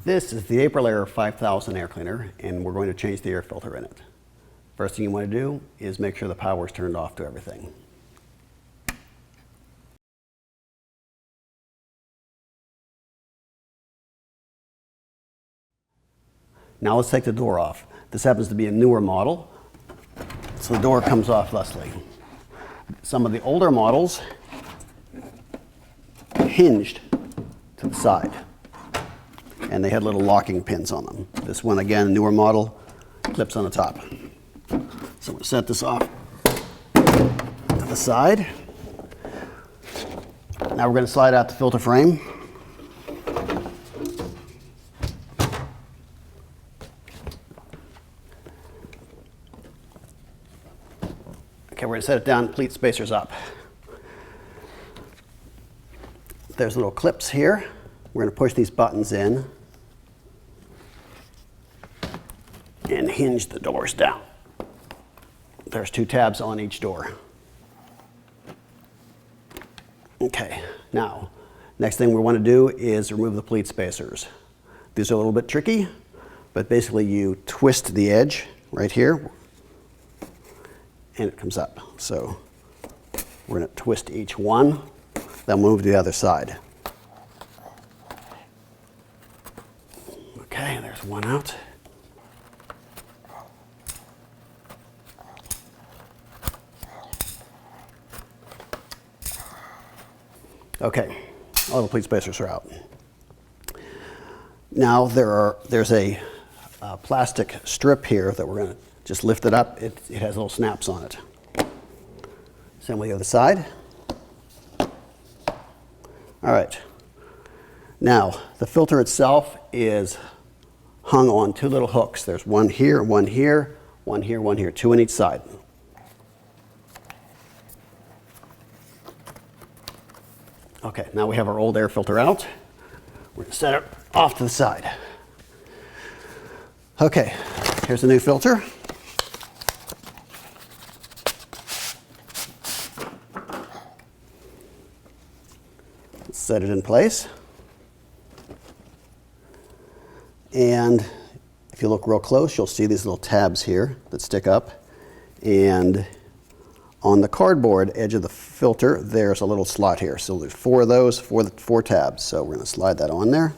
This is the AprilAire 5000 air cleaner, and we're going to change the air filter in it. First thing you want to do is make sure the power is turned off to everything. Now let's take the door off. This happens to be a newer model, so the door comes off thusly. Some of the older models hinged to the side, and they had little locking pins on them. This one, again, newer model, clips on the top. So we'll set this off to the side. Now we're going to slide out the filter frame. Okay, we're going to set it down, pleat spacers up. There's little clips here. We're going to push these buttons in and hinge the doors down. There's 2 tabs on each door. Okay, now, next thing we want to do is remove the pleat spacers. These are a little bit tricky, but basically you twist the edge right here, and it comes up. So we're going to twist each one, then move to the other side. Okay, there's one out. Okay, all the pleat spacers are out. Now there's a plastic strip here that we're going to just lift it up. It has little snaps on it. Same with the other side. All right. Now, the filter itself is hung on 2 little hooks. There's one here, one here, one here, one here, 2 on each side. Okay, now we have our old air filter out. We're going to set it off to the side. Okay, here's the new filter. Let's set it in place. And if you look real close, you'll see these little tabs here that stick up. And on the cardboard edge of the filter, there's a little slot here. So there's 4 of those, 4 tabs. So we're going to slide that on there.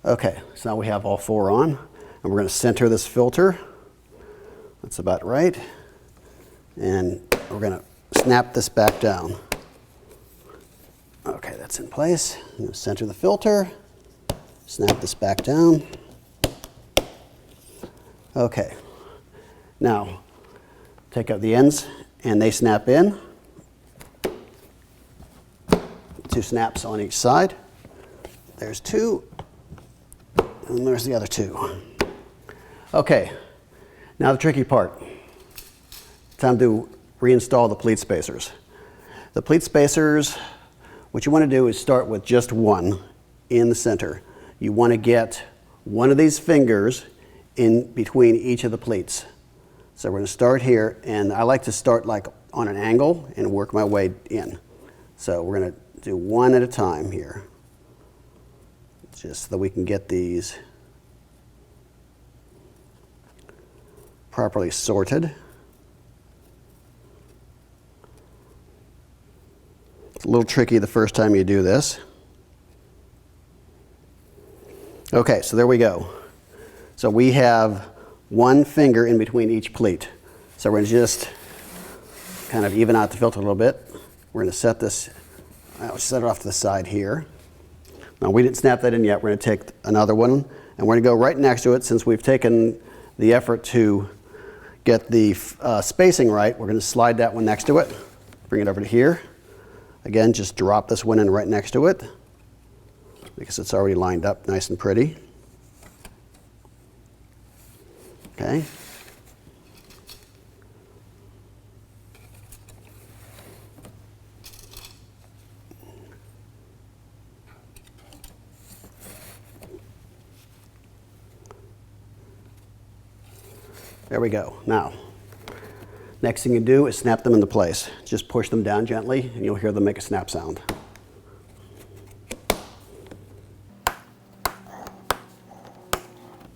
Okay, so now we have all 4 on. And we're going to center this filter. That's about right. And we're going to snap this back down. Okay, that's in place. I'm going to center the filter, snap this back down. Okay, now take out the ends and they snap in. 2 snaps on each side. There's 2, and there's the other 2. Okay, now the tricky part. Time to reinstall the pleat spacers. The pleat spacers, what you want to do is start with just one in the center. You want to get one of these fingers in between each of the pleats. So we're going to start here, and I like to start like on an angle and work my way in. So we're going to do one at a time here, just so that we can get these properly sorted. It's a little tricky the first time you do this. Okay, so there we go. So we have 1 finger in between each pleat. So we're going to just kind of even out the filter a little bit. We're going to set this, I'll set it off to the side here. Now we didn't snap that in yet. We're going to take another one, and we're going to go right next to it. Since we've taken the effort to get the spacing right, we're going to slide that one next to it, bring it over to here. Again, just drop this one in right next to it because it's already lined up nice and pretty. Okay. There we go. Now Next thing you do is snap them into place. Just push them down gently and you'll hear them make a snap sound.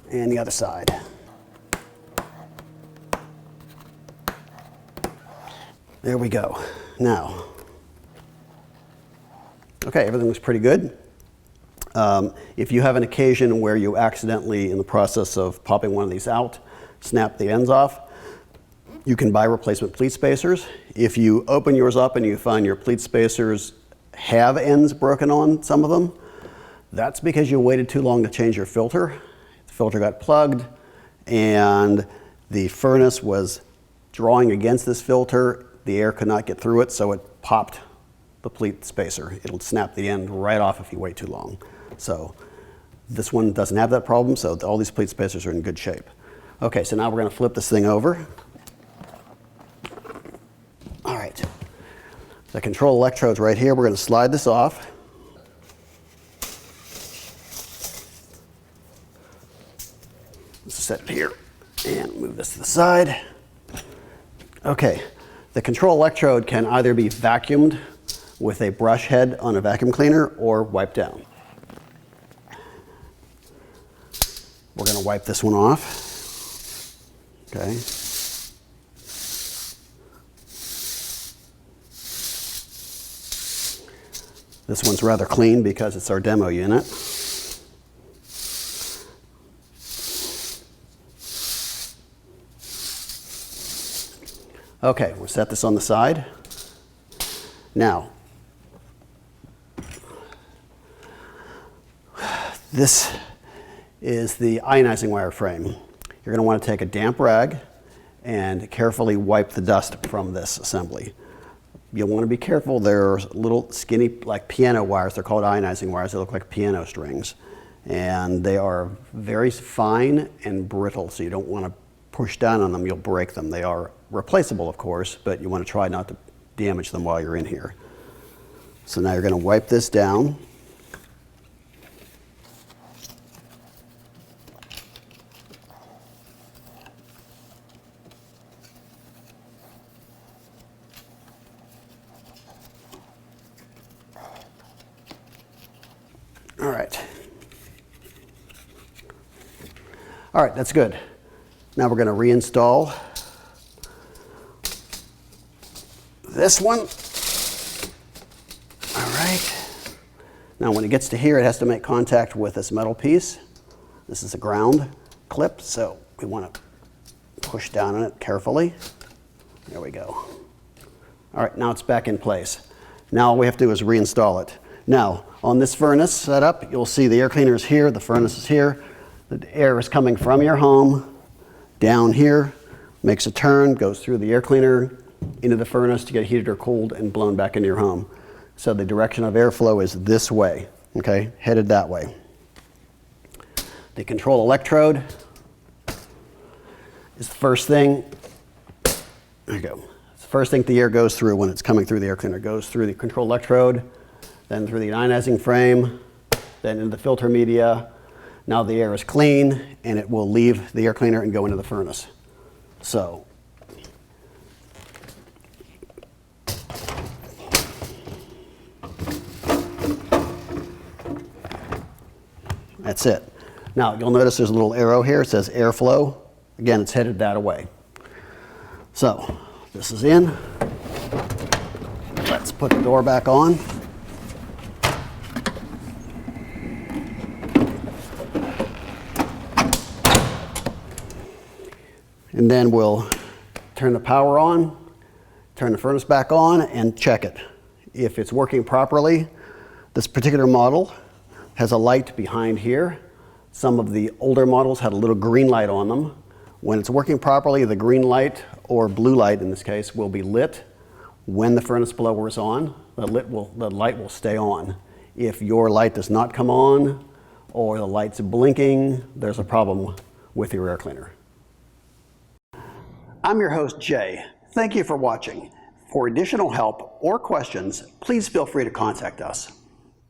And the other side. There we go. Now, okay, everything looks pretty good. If you have an occasion where you accidentally, in the process of popping one of these out, snap the ends off, you can buy replacement pleat spacers. If you open yours up and you find your pleat spacers have ends broken on some of them, that's because you waited too long to change your filter. The filter got plugged and the furnace was drawing against this filter. The air could not get through it, so it popped the pleat spacer. It'll snap the end right off if you wait too long. So this one doesn't have that problem, so all these pleat spacers are in good shape. Okay, so now we're going to flip this thing over. All right, the control electrode's right here. We're going to slide this off. Let's set it here and move this to the side. Okay, the control electrode can either be vacuumed with a brush head on a vacuum cleaner or wiped down. We're going to wipe this one off. Okay. This one's rather clean because it's our demo unit. Okay, we'll set this on the side. Now, this is the ionizing wire frame. You're going to want to take a damp rag and carefully wipe the dust from this assembly. You'll want to be careful. There's little skinny, like piano wires. They're called ionizing wires. They look like piano strings. And they are very fine and brittle, so you don't want to push down on them. You'll break them. They are replaceable, of course, but you want to try not to damage them while you're in here. So now you're going to wipe this down. All right. All right, that's good. Now we're going to reinstall this one. All right. Now when it gets to here, it has to make contact with this metal piece. This is a ground clip, so we want to push down on it carefully. There we go. All right, now it's back in place. Now all we have to do is reinstall it. Now, on this furnace setup, you'll see the air cleaner is here, the furnace is here. The air is coming from your home down here, makes a turn, goes through the air cleaner into the furnace to get heated or cooled and blown back into your home. So the direction of airflow is this way, okay, headed that way. The control electrode is the first thing. There you go. It's the first thing the air goes through when it's coming through the air cleaner. It goes through the control electrode, then through the ionizing frame, then into the filter media. Now the air is clean and it will leave the air cleaner and go into the furnace. So, that's it. Now you'll notice there's a little arrow here. It says airflow. Again, it's headed that way. So this is in. Let's put the door back on. And then we'll turn the power on, turn the furnace back on, and check it. If it's working properly, this particular model has a light behind here. Some of the older models had a little green light on them. When it's working properly, the green light, or blue light in this case, will be lit when the furnace blower is on. The light will stay on. If your light does not come on, or the light's blinking, there's a problem with your air cleaner. I'm your host, Jay. Thank you for watching. For additional help or questions, please feel free to contact us.